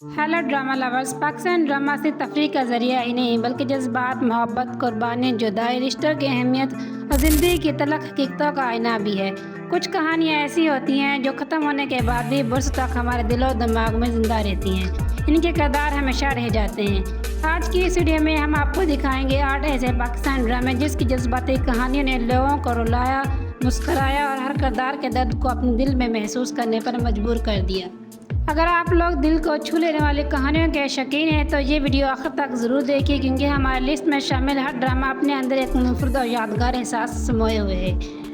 Hello drama lovers. Pakistan drama से तफरीह का ज़रिया ही नहीं बल्कि जज्बात, मोहब्बत, कुर्बानी, जुदाई, रिश्तों की अहमियत और ज़िंदगी की तलख हकीकतों का आईना भी है। कुछ कहानियाँ ऐसी होती हैं जो ख़त्म होने के बाद भी बरसों तक हमारे दिलो दिमाग में ज़िंदा रहती हैं। इनके किरदार हमेशा रह जाते हैं। आज की इस वीडियो में हम आपको दिखाएंगे 8 ऐसे पाकिस्तान ड्रामे जिसकी जज्बाती कहानियों ने लोगों को रुलाया, मुस्कराया और हर किरदार के दर्द को अपने दिल में महसूस करने पर मजबूर कर दिया। अगर आप लोग दिल को छू लेने वाली कहानियों के शौकीन हैं तो ये वीडियो आखिर तक ज़रूर देखिए, क्योंकि हमारी लिस्ट में शामिल हर ड्रामा अपने अंदर एक मुनफरद और यादगार एहसास समाये हुए है।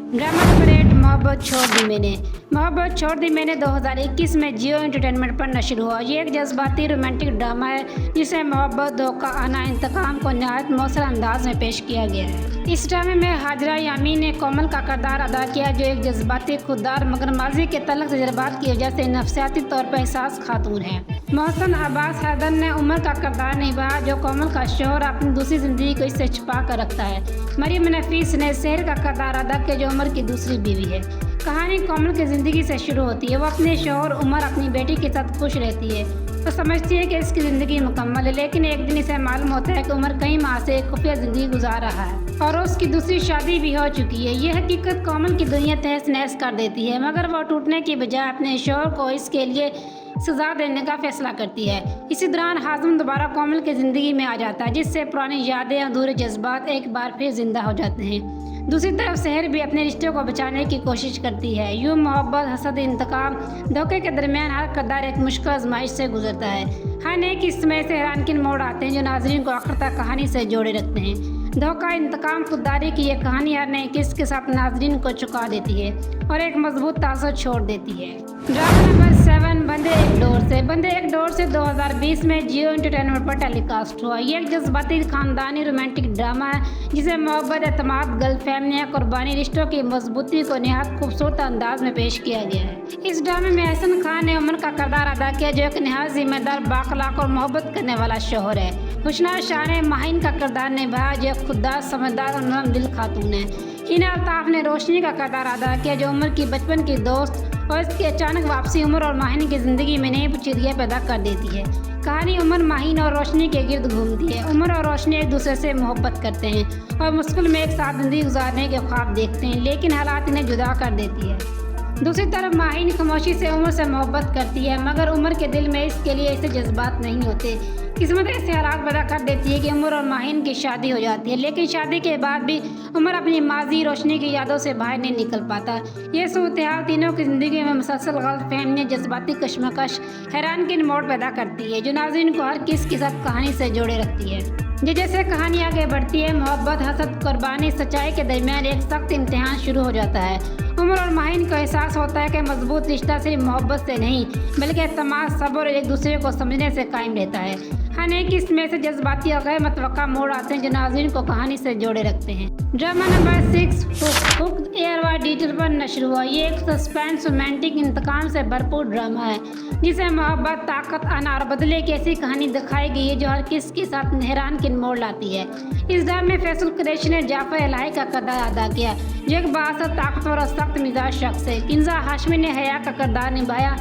ड्रामा नंबर 8, मोहब्बत छोड़ दी मैंने। मोहब्बत छोड़ दी मैंने 2021 में जियो एंटरटेनमेंट पर नशर हुआ। ये एक जज्बाती रोमांटिक ड्रामा है जिसे मोहब्बत, धोखा, आना, इंतकाम को नहायत मौसर अंदाज में पेश किया गया है। इस ड्रामे में हाजरा यामीन ने कोमल का किरदार अदा किया, जो एक जज्बाती, खुददार मगर माजी के तलख तजर्बात की वजह से नफसियाती तौर पर एहसास खातून है। मोहसन अब्बास हैदर ने उमर का किरदार निभाया, जो कोमल का शोहर अपनी दूसरी जिंदगी को इससे छुपा कर रखता है। मरियम नफीस ने शहर का किरदार अदा किया, जो उमर की दूसरी बीवी है। कहानी कोमल की ज़िंदगी से शुरू होती है। वो अपने शोहर उमर अपनी बेटी के साथ खुश रहती है। वो समझती है कि इसकी ज़िंदगी मुकम्मल है, लेकिन एक दिन इसे मालूम होता है कि उमर कई माह से खुफिया ज़िंदगी गुजार रहा है और उसकी दूसरी शादी भी हो चुकी है। यह हकीकत कोमल की दुनिया तहस नहस कर देती है, मगर वो टूटने की बजाय अपने शोहर को इसके लिए सज़ा देने का फैसला करती है। इसी दौरान हाज़म दोबारा कोमल की ज़िंदगी में आ जाता है, जिससे पुरानी यादें, अधूरे जज्बात एक बार फिर जिंदा हो जाते हैं। दूसरी तरफ शहर भी अपने रिश्ते को बचाने की कोशिश करती है। यूँ मोहब्बत, हसद, इंतकाम, धोखे के दरमियान हर किरदार एक मुश्किल आजमाइश से गुजरता है। हर एक इसमें से हैरानकुन मोड़ आते हैं जो नाजरीन को आखिर तक कहानी से जोड़े रखते हैं। धोखा, इंतकाम, खुददारी की यह कहानी हर नए किस्त के साथ नाजरीन को चुका देती है और एक मजबूत तासुर छोड़ देती है। ड्रामा नंबर 7, बंदे एक डोर से। बंदे एक डोर से 2020 में जियो एंटरटेनमेंट पर टेलीकास्ट हुआ। ये एक जज्बाती खानदानी रोमांटिक ड्रामा है जिसे मोहब्बत, एतमाद, गलतफहमियां, कुर्बानी, रिश्तों की मजबूती को निहायत खूबसूरत अंदाज में पेश किया गया है। इस ड्रामे में एहसन खान ने उमर का किरदार अदा किया, जो एक निहायत जिम्मेदार, बाखलाक और मोहब्बत करने वाला शोहर है। हुस्ना शाह ने माहिन का किरदार निभाया, जो एक खुददार, समझदार और नरम दिल खातून है। हिना अल्ताफ ने रोशनी का किरदार अदा किया, जो उमर की बचपन की दोस्त और इसकी अचानक वापसी उमर और माहिन की ज़िंदगी में नई पेचीदगियाँ पैदा कर देती है। कहानी उमर, माहिन और रोशनी के गिर्द घूमती है। उमर और रोशनी एक दूसरे से मोहब्बत करते हैं और मुश्किल में एक साथ ज़िंदगी गुजारने के ख्वाब देखते हैं, लेकिन हालात इन्हें जुदा कर देती है। दूसरी तरफ माहिन खामोशी से उमर से मोहब्बत करती है, मगर उमर के दिल में इसके लिए ऐसे जज्बात नहीं होते। किस्मत ऐसे हालात पैदा कर देती है कि उमर और माहिन की शादी हो जाती है, लेकिन शादी के बाद भी उमर अपनी माजी, रोशनी की यादों से बाहर नहीं निकल पाता। ये सूरत-ए-हाल तीनों की ज़िंदगी में मुसलसल गलतफहमियां, जज्बाती कशमकश, हैरानकुन मोड़ पैदा करती है, जो नाज़रीन को हर किस के साथ कहानी से जोड़े रखती है। जैसे कहानी आगे बढ़ती है, मोहब्बत, हसद, कुर्बानी, सच्चाई के दरमियान एक सख्त इम्तिहान शुरू हो जाता है। उमर और माहिन को एहसास होता है कि मजबूत रिश्ता सिर्फ मोहब्बत से नहीं बल्कि एतमाद, सब्र और एक दूसरे को समझने से कायम रहता है। हर एक इसमें से जज्बाती और गैर मुतवक्का मोड़ आते हैं जो नाज़रीन को कहानी से जोड़े रखते हैं। ड्रामा नंबर 6, हुक एयरवार डिजिटल पर नशर हुआ। ये एक सस्पेंस, रोमांटिक, इंतकाम से भरपूर ड्रामा है जिसे मोहब्बत, ताकत, आना और बदले की ऐसी कहानी दिखाई गई है जो हर किस के साथ हैरानकुन मोड़ लाती है। इस ड्रामे में फैसल कुरैशी ने जाफर इलाही का किरदार अदा किया, जो एक बासत, ताकतवर और सख्त मिजाज शख्स है। किंजा हाशमी ने हया का किरदार निभाया,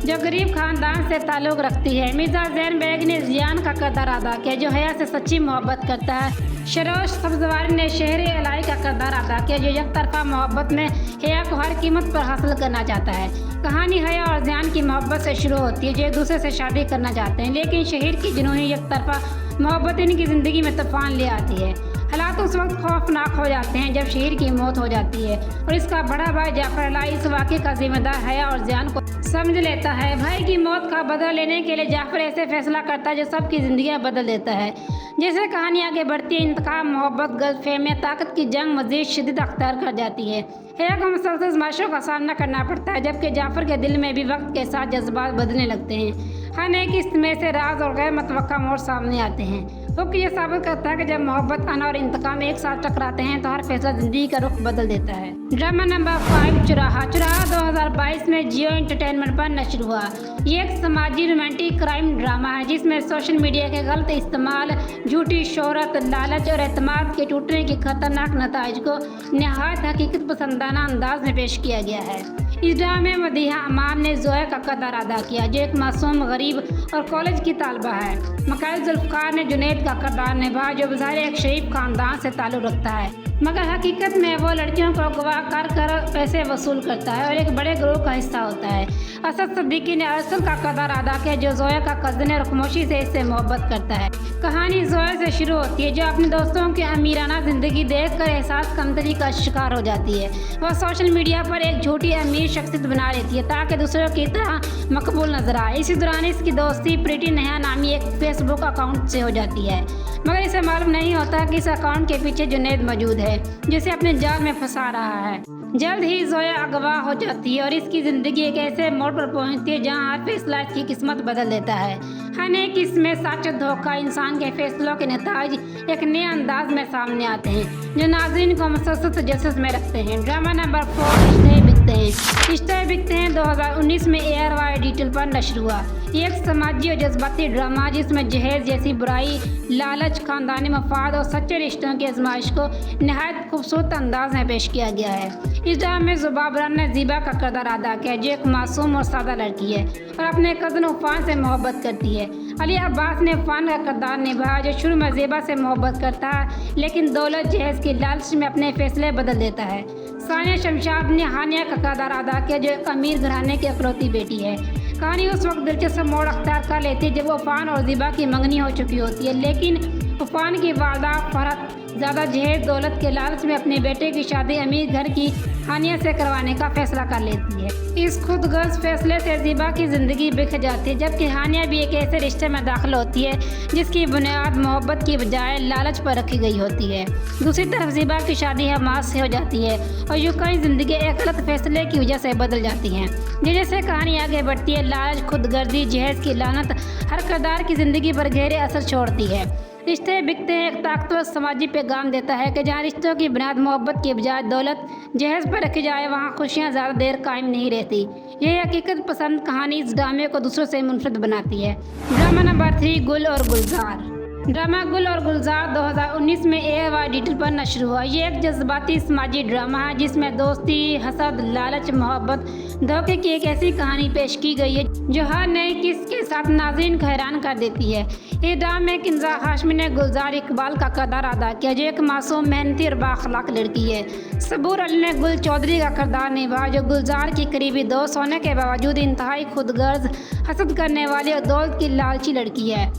जो गरीब खानदान से ताल्लुक़ रखती है। मिर्जा ज़ैन बेग ने जियान का किरदार अदा किया, जो हया से सच्ची मोहब्बत करता है। शरोश सब्ज़वारी ने शहरी इलाही का किरदार अदा किया, जो एक तरफा मोहब्बत में हया को हर कीमत पर हासिल करना चाहता है। कहानी हया और जियान की मोहब्बत से शुरू होती है, जो एक दूसरे से शादी करना चाहते हैं, लेकिन शहर की जुनूनी एक तरफा मोहब्बत इनकी ज़िंदगी में तूफान ले आती है। हालात उस वक्त खौफनाक हो जाते हैं जब शहीर की मौत हो जाती है और इसका बड़ा भाई जाफर इलाही इस वाक़े का जिम्मेदार हया और जियान को समझ लेता है। भाई की मौत का बदला लेने के लिए जाफर ऐसे फैसला करता है जो सबकी ज़िंदगियां बदल देता है। जैसे कहानी आगे बढ़ती है, इंतकाम, मोहब्बत, गलतफहमियां, ताकत की जंग मज़ीद शिद्दत अख्तियार कर जाती है। हया को मुसलसल आज़माइशों का सामना करना पड़ता है, जबकि जाफर के दिल में भी वक्त के साथ जज्बात बदलने लगते हैं। हर एक किस्त में से राज और गैर मुतवक्का मोड़ सामने आते हैं। हुक ये साबित करता है कि जब मोहब्बत, आना और इंतकाम एक साथ टकराते हैं तो हर फैसला ज़िंदगी का रुख बदल देता है। Drama number 5, चुराहा। चुराहा 2022 में जियो एंटरटेनमेंट पर नशर हुआ। ये एक समाजी रोमांटिक क्राइम ड्रामा है जिसमें सोशल मीडिया के गलत इस्तेमाल, झूठी शोहरत, लालच और एतमाद के टूटने के खतरनाक नताइज को नहायत हकीकत पसंदाना अंदाज में पेश किया गया है। इस ड्रामे में मदीहा अमान ने जोया का किरदार अदा किया, जो एक मासूम, गरीब और कॉलेज की तालबा है। मकाइल जुल्फ़िकार ने जुनैद का किरदार निभाया, जो बज़ाहिर एक शरीफ खानदान से ताल्लुक़ रखता है, मगर हकीकत में वो लड़कियों को अगवा कर पैसे वसूल करता है और एक बड़े गिरोह का हिस्सा होता है। असद सिद्दीकी ने अरसल का किरदार अदा किया, जो जोया का कज़न है और खामोशी से इससे मोहब्बत करता है। कहानी जोया से शुरू होती है, जो अपने दोस्तों की अमीराना ज़िंदगी देखकर एहसास कमतरी का शिकार हो जाती है। वह सोशल मीडिया पर एक झूठी अमीर शख्सियत बना लेती है ताकि दूसरों की तरह मकबूल नजर आए। इसी दौरान इसकी दोस्ती प्रीति नेहा नामी एक फेसबुक अकाउंट से हो जाती है, मगर इसे मालूम नहीं होता कि इस अकाउंट के पीछे जुनैद मौजूद है, जिसे अपने जाल में फंसा रहा है। जल्द ही जोया अगवा हो जाती है और इसकी ज़िंदगी एक ऐसे मोड़ पर पहुंचती है जहां हर फैसला इसकी किस्मत बदल देता है। हर एक इसमें सच धोखा इंसान के फैसलों के नतीजे एक नए अंदाज में सामने आते हैं, जो नाज़रीन को मुसलसल तजस्सुस में रखते हैं। ड्रामा नंबर 4 रिश्ते बिकते हैं। रिश्ते बिकते हैं 2019 में ARY डिजिटल पर नश्र हुआ। ये एक समाजी और जज्बाती ड्रामा जिसमें जहेज जैसी बुराई, लालच, खानदानी मफाद और सच्चे रिश्तों की आजमाइश को नहायत खूबसूरत अंदाज में पेश किया गया है। इस ड्रामे में ज़ुबाबरान ने ज़ीबा का किरदार अदा किया, जो एक मासूम और सादा लड़की है और अपने कज़न उफ़ान से मोहब्बत करती है। अली अब्बास ने उफ़ान का किरदार निभाया, जो शुरू में ज़ीबा से मोहब्बत करता है, लेकिन दौलत जहेज की लालच में अपने फैसले बदल देता है। सानिया शमशाद ने हानिया का किरदार अदा किया, जो एक अमीर घराने की इकलौती बेटी है। कहानी उस वक्त दिलचस्प मोड़ अख्तियार कर लेती है जब उफ़ान और ज़ीबा की मंगनी हो चुकी होती है, लेकिन उफ़ान की वालदा फरहत ज़्यादा जहेज दौलत के लालच में अपने बेटे की शादी अमीर घर की हानिया से करवाने का फैसला कर लेती है। इस खुदगर्ज फैसले से ज़ीबा की ज़िंदगी बिखर जाती है, जबकि हानिया भी एक ऐसे रिश्ते में दाखिल होती है जिसकी बुनियाद मोहब्बत की बजाय लालच पर रखी गई होती है। दूसरी तरफ ज़ीबा की शादी हमास से हो जाती है और यूं कई ज़िंदगी एक गलत फैसले की वजह से बदल जाती हैं। जैसे कहानी आगे बढ़ती है, लालच, खुदगर्जी, जहेज की लानत हर किरदार की ज़िंदगी पर गहरे असर छोड़ती है। रिश्ते बिकते हैं एक ताकतवर समाजी पैगाम देता है कि जहाँ रिश्तों की बुनियाद मोहब्बत की बजाय दौलत जहेज पर रखी जाए, वहाँ खुशियाँ ज़्यादा देर कायम नहीं रहती। यह हकीकत पसंद कहानी इस ड्रामे को दूसरों से मुनफरद बनाती है। ड्रामा नंबर 3 गुल और गुलजार। ड्रामा गुल और गुलजार 2019 में ARY डिजिटल पर नश्र हुआ। ये एक जज्बाती समाजी ड्रामा है जिसमें दोस्ती, हसद, लालच, मोहब्बत, धोखे की एक ऐसी कहानी पेश की गई है जो हर नए किस के साथ नाज़रीन को हैरान कर देती है। इस ड्रामे में किंजा हाशमी ने गुलजार इकबाल का किरदार अदा किया, जो एक मासूम, मेहनती और बाअखलाक लड़की है। सबूर अली ने गुल चौधरी का किरदार निभाया, जो गुलजार की करीबी दोस्त होने के बावजूद इंतहाई खुदगर्ज, हसद करने वाली और दौलत की लालची लड़की है।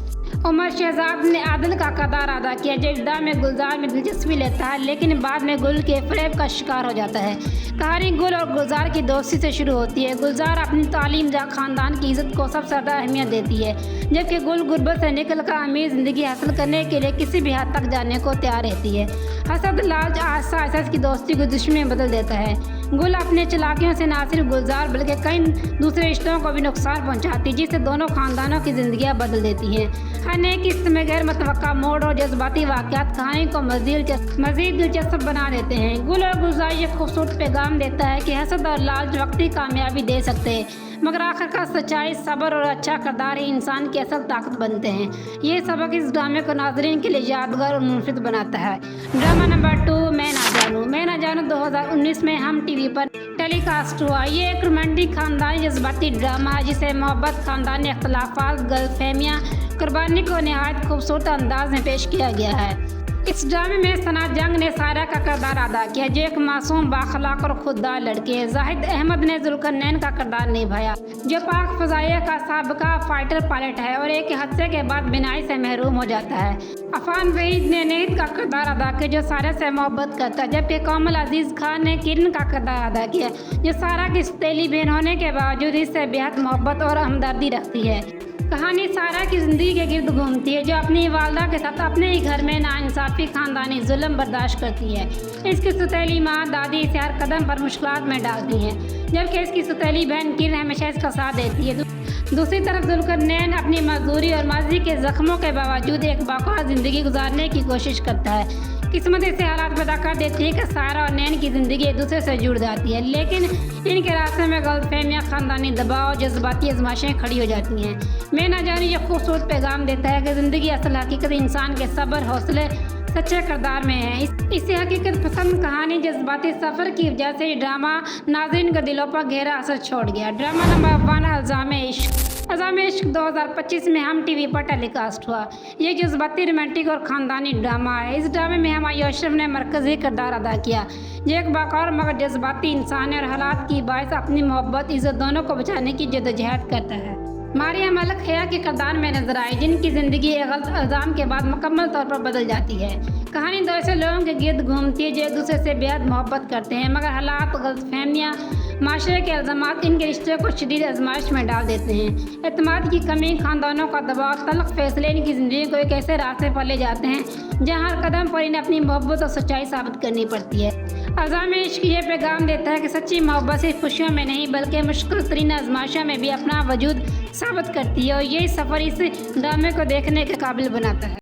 उमर शहजाद ने आदिल का किरदार अदा किया, जो इब्तिदा में गुलजार में दिलचस्पी लेता है, लेकिन बाद में गुल के फरेब का शिकार हो जाता है। कहानी गुल और गुलजार की दोस्ती से शुरू होती है। गुलजार अपनी तालीम या खानदान की इज्जत को सबसे ज़्यादा अहमियत देती है, जबकि गुल गुर्बत से निकल कर अमीर ज़िंदगी हासिल करने के लिए किसी भी हद तक जाने को तैयार रहती है। हसद, लालच आहिस्ता आहिस्ता इसकी दोस्ती को दुश्मनी में बदल देता है। गुल अपने चालाकियों से न सिर्फ गुलजार बल्कि कई दूसरे रिश्तों को भी नुकसान पहुंचाती है, जिससे दोनों खानदानों की ज़िंदगियां बदल देती हैं। हर नए किस्त में गैर मुतवक्का मोड़ और जज्बाती वाक़यात कहानी को मज़ीद दिलचस्प बना देते हैं। गुल और गुलजार ये खूबसूरत पैगाम देता है कि हसद और लालच वक्ती कामयाबी दे सकते हैं, मगर आखिरकार सच्चाई, सब्र और अच्छा किरदार ही इंसान की असल ताकत बनते हैं। ये सबक इस ड्रामे को नाज़रीन के लिए यादगार और मुनफरद बनाता है। ड्रामा नंबर 2 मैं ना जानूँ 2019 में हम TV पर टेलीकास्ट हुआ। ये एक रोमांटिक खानदानी जज्बाती ड्रामा है जिसे मोहब्बत, खानदानी अख्तिलाफ़ात, गलतफहमियाँ, कुर्बानी को नहायत खूबसूरत अंदाज में पेश किया गया है। इस ड्रामे में सना जंग ने सारा का किरदार अदा किया, जो एक मासूम, बाखलाक और खुददार लड़की है। जाहिद अहमद ने जुल्करनैन का किरदार निभाया, जो पाक फ़ज़ाइया का साबिका फाइटर पायलट है और एक हादसे के बाद बिनाई से महरूम हो जाता है। अफान वहीद ने नेहिद का किरदार अदा किया, जो सारा से मोहब्बत करता है, जबकि कोमल अजीज़ खान ने किरण का किरदार अदा किया, जो सारा की सौतेली बहन होने के बावजूद इससे बेहद मोहब्बत और हमदर्दी रखती है। कहानी सारा की ज़िंदगी के गिर्द घूमती है, जो अपनी वालदा के साथ अपने ही घर में नाइंसाफ़ी, खानदानी जुल्म बर्दाश्त करती है। इसकी सौतेली माँ दादी इसे हर कदम पर मुश्किलात में डालती हैं, जबकि इसकी सौतेली बहन किरण हमेशा इसका साथ देती है। दूसरी तरफ जुल्करनैन अपनी मजदूरी और माजी के ज़ख्मों के बावजूद एक बाक़ायदा ज़िंदगी गुजारने की कोशिश करता है। किस्मत ऐसे हालात पैदा कर देती है कि सारा और नैन की ज़िंदगी एक दूसरे से जुड़ जाती है, लेकिन इनके रास्ते में गलतफहमियाँ, खानदानी दबाव, जज्बाती आजमाइशें खड़ी हो जाती हैं। मैं ना जानी ये खूबसूरत पैगाम देता है कि ज़िंदगी असल हकीकत इंसान के सब्र, हौसले, सच्चे किरदार में है। इसी हकीकत पसंद कहानी जज्बाती सफ़र की वजह से ये ड्रामा नाज़रीन के दिलों पर गहरा असर छोड़ गया। ड्रामा नंबर 1 इल्ज़ाम-ए इश्क। इल्ज़ाम-ए इश्क 2025 में हम टीवी पर टेलीकास्ट हुआ। ये जज्बाती रोमांटिक और ख़ानदानी ड्रामा है। इस ड्रामे में हुमायूं अशरफ ने मरकज़ी किरदार अदा किया। ये एक बावक़ार मगर जज्बाती इंसान है और हालात की बायस अपनी मोहब्बत इज़्ज़त दोनों को बचाने की जद्दोजहद करता है। मारिया मलिक हया के किरदार में नजर आई, जिनकी ज़िंदगी एक गलत इल्ज़ाम के बाद मुकम्मल तौर पर बदल जाती है। कहानी दो ऐसे लोगों के गिर्द घूमती है जो एक दूसरे से बेहद मोहब्बत करते हैं, मगर हालात, गलतफहमियाँ, माशरे के इल्ज़ामात इनके रिश्ते को शदीद आजमाइश में डाल देते हैं। एतमाद की कमी, ख़ानदानों का दबाव, तल्ख़ फ़ैसले इनकी ज़िंदगी को एक ऐसे रास्ते पर ले जाते हैं जहाँ हर कदम पर इन्हें अपनी मोहब्बत और सच्चाई साबित करनी पड़ती है। इल्ज़ाम-ए इश्क ये पैगाम देता है कि सच्ची मोहब्बत सिर्फ खुशियों में नहीं बल्कि मुश्किल तरीन आजमाइशों में भी अपना वजूद साबित करती है, और यही सफ़र इस ड्रामे को देखने के काबिल बनाता है।